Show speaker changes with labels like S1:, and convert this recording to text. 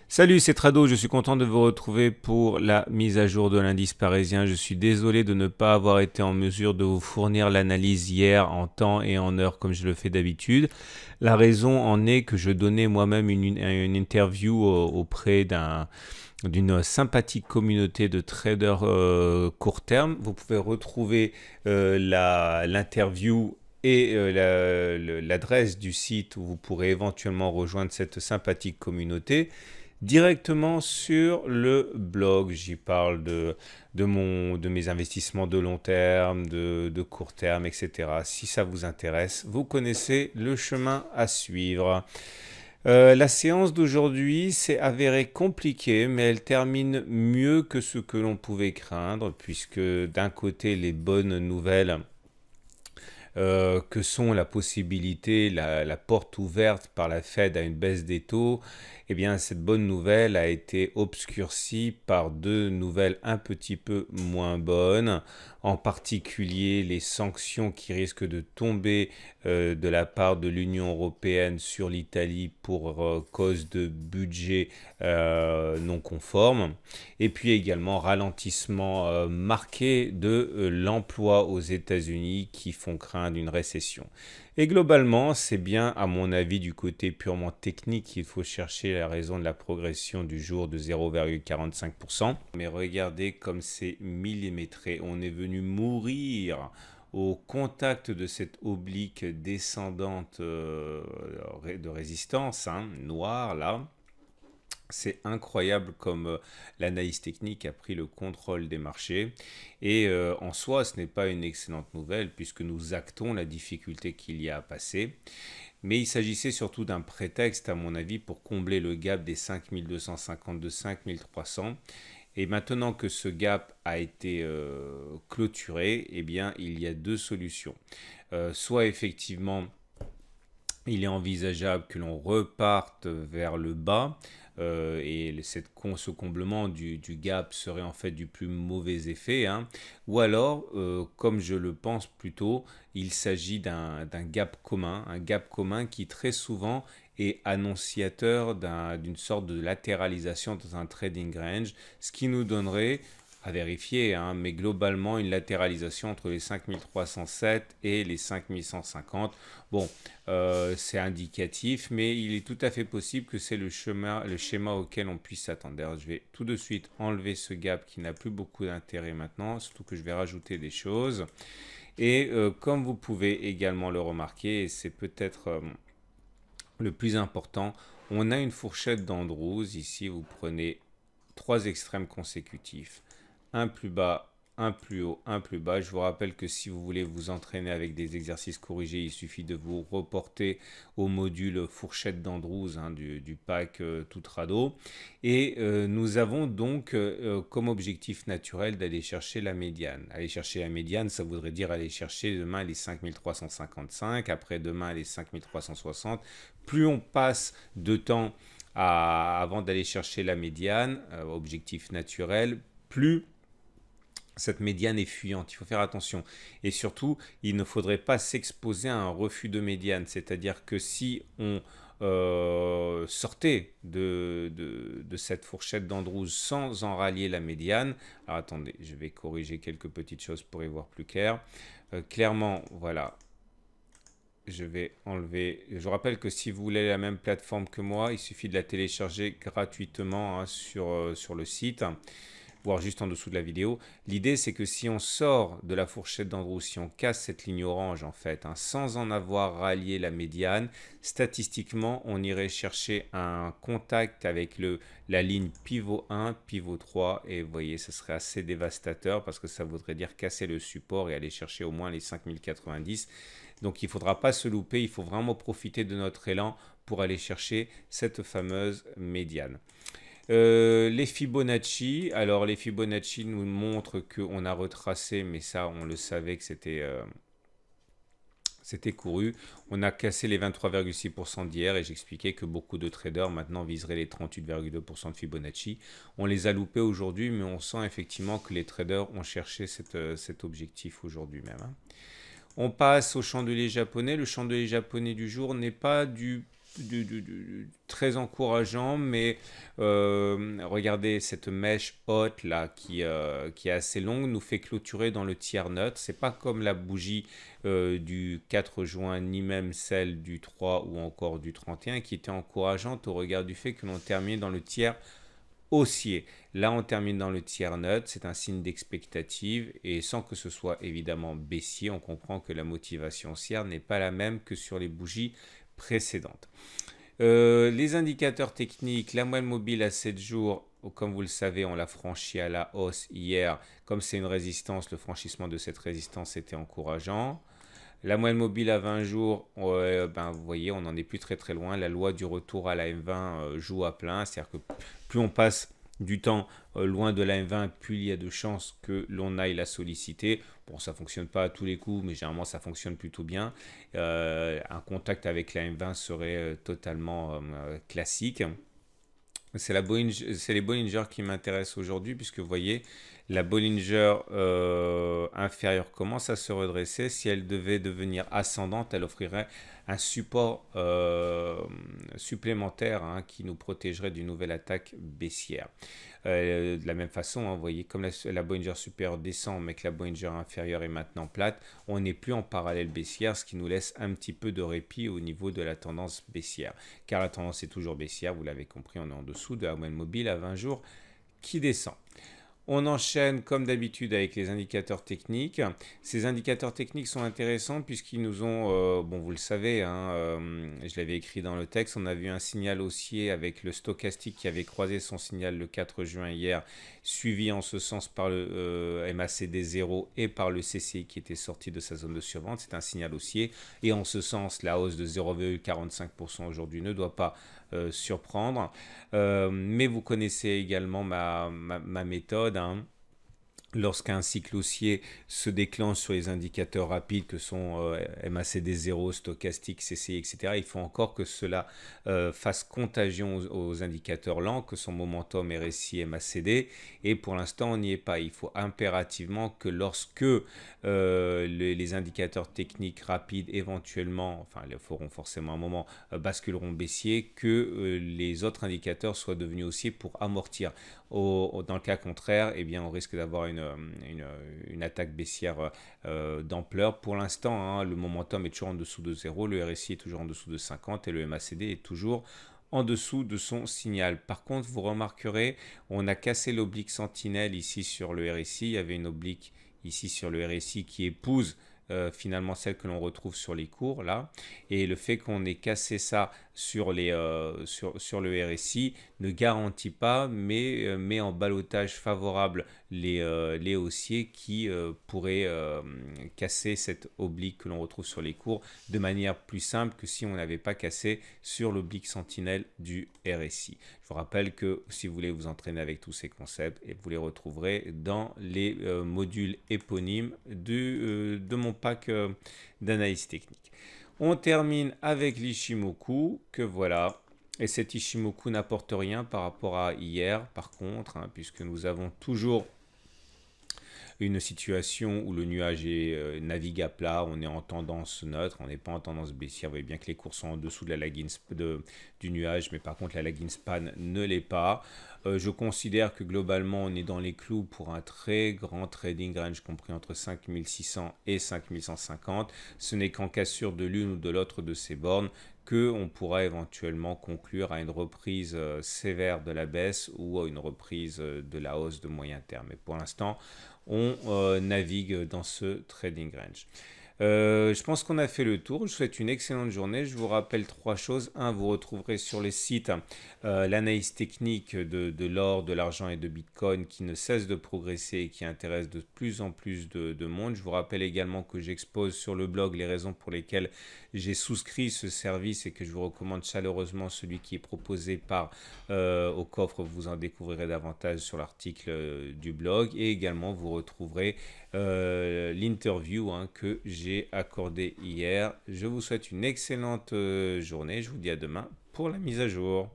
S1: Salut, c'est Trado, je suis content de vous retrouver pour la mise à jour de l'indice parisien. Je suis désolé de ne pas avoir été en mesure de vous fournir l'analyse hier en temps et en heure comme je le fais d'habitude. La raison en est que je donnais moi-même une interview auprès d'une sympathique communauté de traders court terme. Vous pouvez retrouver l'interview et l'adresse du site où vous pourrez éventuellement rejoindre cette sympathique communauté directement sur le blog. J'y parle de mes investissements de long terme, de court terme, etc. Si ça vous intéresse, vous connaissez le chemin à suivre. La séance d'aujourd'hui s'est avérée compliquée, mais elle termine mieux que ce que l'on pouvait craindre, puisque d'un côté, les bonnes nouvelles que sont la possibilité, la porte ouverte par la Fed à une baisse des taux, eh bien cette bonne nouvelle a été obscurcie par deux nouvelles un petit peu moins bonnes, en particulier les sanctions qui risquent de tomber de la part de l'Union européenne sur l'Italie pour cause de budget non conforme, et puis également ralentissement marqué de l'emploi aux États-Unis qui font craindre une récession. Et globalement, c'est bien, à mon avis, du côté purement technique qu'il faut chercher la raison de la progression du jour de 0,45%. Mais regardez comme c'est millimétré. On est venu mourir au contact de cette oblique descendante de résistance, noire là. C'est incroyable comme l'analyse technique a pris le contrôle des marchés. Et en soi, ce n'est pas une excellente nouvelle puisque nous actons la difficulté qu'il y a à passer. Mais il s'agissait surtout d'un prétexte, à mon avis, pour combler le gap des 5250 de 5300. Et maintenant que ce gap a été clôturé, eh bien, il y a deux solutions. Soit effectivement, il est envisageable que l'on reparte vers le bas et ce comblement du gap serait en fait du plus mauvais effet. Ou alors, comme je le pense plutôt, il s'agit d'un un gap commun qui très souvent est annonciateur d'une sorte de latéralisation dans un trading range, ce qui nous donnerait à vérifier, mais globalement une latéralisation entre les 5307 et les 5150. Bon, c'est indicatif, mais il est tout à fait possible que c'est le schéma auquel on puisse s'attendre. D'ailleurs, je vais tout de suite enlever ce gap qui n'a plus beaucoup d'intérêt maintenant, surtout que je vais rajouter des choses. Et comme vous pouvez également le remarquer, et c'est peut-être le plus important, on a une fourchette d'Andrews. Ici, vous prenez trois extrêmes consécutifs. Un plus bas, un plus haut, un plus bas. Je vous rappelle que si vous voulez vous entraîner avec des exercices corrigés, il suffit de vous reporter au module fourchette d'Andrews du pack Tutrado. Et nous avons donc comme objectif naturel d'aller chercher la médiane. Aller chercher la médiane, ça voudrait dire aller chercher demain les 5355, après demain les 5360. Plus on passe de temps avant d'aller chercher la médiane, objectif naturel, plus cette médiane est fuyante, il faut faire attention. Et surtout, il ne faudrait pas s'exposer à un refus de médiane. C'est-à-dire que si on sortait de cette fourchette d'Andrews sans en rallier la médiane, alors attendez, je vais corriger quelques petites choses pour y voir plus clair. Clairement, voilà, je vais enlever. Je vous rappelle que si vous voulez la même plateforme que moi, il suffit de la télécharger gratuitement sur le site, voire juste en dessous de la vidéo. L'idée, c'est que si on sort de la fourchette d'Andrews, si on casse cette ligne orange en fait, sans en avoir rallié la médiane, statistiquement, on irait chercher un contact avec la ligne pivot 1, pivot 3, et vous voyez, ce serait assez dévastateur parce que ça voudrait dire casser le support et aller chercher au moins les 5090. Donc il ne faudra pas se louper, il faut vraiment profiter de notre élan pour aller chercher cette fameuse médiane. Les Fibonacci, alors les Fibonacci nous montrent qu'on a retracé, mais ça on le savait que c'était couru. On a cassé les 23,6% d'hier et j'expliquais que beaucoup de traders maintenant viseraient les 38,2% de Fibonacci. On les a loupés aujourd'hui, mais on sent effectivement que les traders ont cherché cet objectif aujourd'hui même. On passe au chandelier japonais. Le chandelier japonais du jour n'est pas du très encourageant, mais regardez cette mèche haute là qui est assez longue nous fait clôturer dans le tiers neutre. C'est pas comme la bougie du 4 juin ni même celle du 3 ou encore du 31 qui était encourageante au regard du fait que l'on termine dans le tiers haussier. Là, on termine dans le tiers neutre, c'est un signe d'expectative et sans que ce soit évidemment baissier, on comprend que la motivation haussière n'est pas la même que sur les bougies précédentes. Les indicateurs techniques, la moyenne mobile à 7 jours, comme vous le savez, on l'a franchi à la hausse hier. Comme c'est une résistance, le franchissement de cette résistance était encourageant. La moyenne mobile à 20 jours, vous voyez, on n'en est plus très très loin. La loi du retour à la M20 joue à plein. C'est-à-dire que plus on passe du temps loin de la M20, plus il y a de chances que l'on aille la solliciter. Bon, ça ne fonctionne pas à tous les coups, mais généralement ça fonctionne plutôt bien. Un contact avec la M20 serait totalement classique. C'est les Bollinger qui m'intéressent aujourd'hui, puisque vous voyez, la Bollinger inférieure commence à se redresser. Si elle devait devenir ascendante, elle offrirait un support supplémentaire qui nous protégerait d'une nouvelle attaque baissière. De la même façon, vous voyez, comme la Bollinger supérieure descend, mais que la Bollinger inférieure est maintenant plate, on n'est plus en parallèle baissière, ce qui nous laisse un petit peu de répit au niveau de la tendance baissière. Car la tendance est toujours baissière, vous l'avez compris, on est en dessous de la moyenne mobile à 20 jours qui descend. On enchaîne comme d'habitude avec les indicateurs techniques. Ces indicateurs techniques sont intéressants puisqu'ils nous ont, bon vous le savez, je l'avais écrit dans le texte, on a vu un signal haussier avec le stochastique qui avait croisé son signal le 4 juin hier, suivi en ce sens par le MACD 0 et par le CCI qui était sorti de sa zone de survente. C'est un signal haussier et en ce sens, la hausse de 0,45% aujourd'hui ne doit pas surprendre. Mais vous connaissez également ma méthode. Lorsqu'un cycle haussier se déclenche sur les indicateurs rapides que sont MACD 0, stochastique, CCI, etc., il faut encore que cela fasse contagion aux indicateurs lents, que sont momentum, RSI, MACD. Et pour l'instant, on n'y est pas. Il faut impérativement que lorsque les indicateurs techniques rapides, éventuellement, enfin, ils feront forcément un moment, basculeront baissier, que les autres indicateurs soient devenus haussiers pour amortir. Dans le cas contraire, eh bien, on risque d'avoir une attaque baissière d'ampleur. Pour l'instant, le momentum est toujours en dessous de 0, le RSI est toujours en dessous de 50 et le MACD est toujours en dessous de son signal. Par contre, vous remarquerez, on a cassé l'oblique sentinelle ici sur le RSI. Il y avait une oblique ici sur le RSI qui épouse finalement celle que l'on retrouve sur les cours là, et le fait qu'on ait cassé ça sur le RSI ne garantit pas, mais met en ballottage favorable les haussiers qui pourraient casser cette oblique que l'on retrouve sur les cours de manière plus simple que si on n'avait pas cassé sur l'oblique sentinelle du RSI. Je vous rappelle que si vous voulez vous entraîner avec tous ces concepts, vous les retrouverez dans les modules éponymes de mon pack d'analyse technique. On termine avec l'Ishimoku, que voilà. Et cet Ishimoku n'apporte rien par rapport à hier, par contre, puisque nous avons toujours une situation où le nuage navigue à plat, on est en tendance neutre, on n'est pas en tendance baissière. Vous voyez bien que les cours sont en dessous de la lagging du nuage, mais par contre la lagging span ne l'est pas. Je considère que globalement on est dans les clous pour un très grand trading range compris entre 5600 et 5150. Ce n'est qu'en cassure de l'une ou de l'autre de ces bornes qu'on pourra éventuellement conclure à une reprise sévère de la baisse ou à une reprise de la hausse de moyen terme. Mais pour l'instant, on navigue dans ce trading range. Je pense qu'on a fait le tour. Je vous souhaite une excellente journée. Je vous rappelle 3 choses. 1, vous retrouverez sur les sites l'analyse technique de l'or, de l'argent et de Bitcoin qui ne cesse de progresser et qui intéresse de plus en plus de monde. Je vous rappelle également que j'expose sur le blog les raisons pour lesquelles j'ai souscrit ce service et que je vous recommande chaleureusement celui qui est proposé par au coffre. Vous en découvrirez davantage sur l'article du blog et également vous retrouverez l'interview que j'ai accordée hier. Je vous souhaite une excellente journée. Je vous dis à demain pour la mise à jour.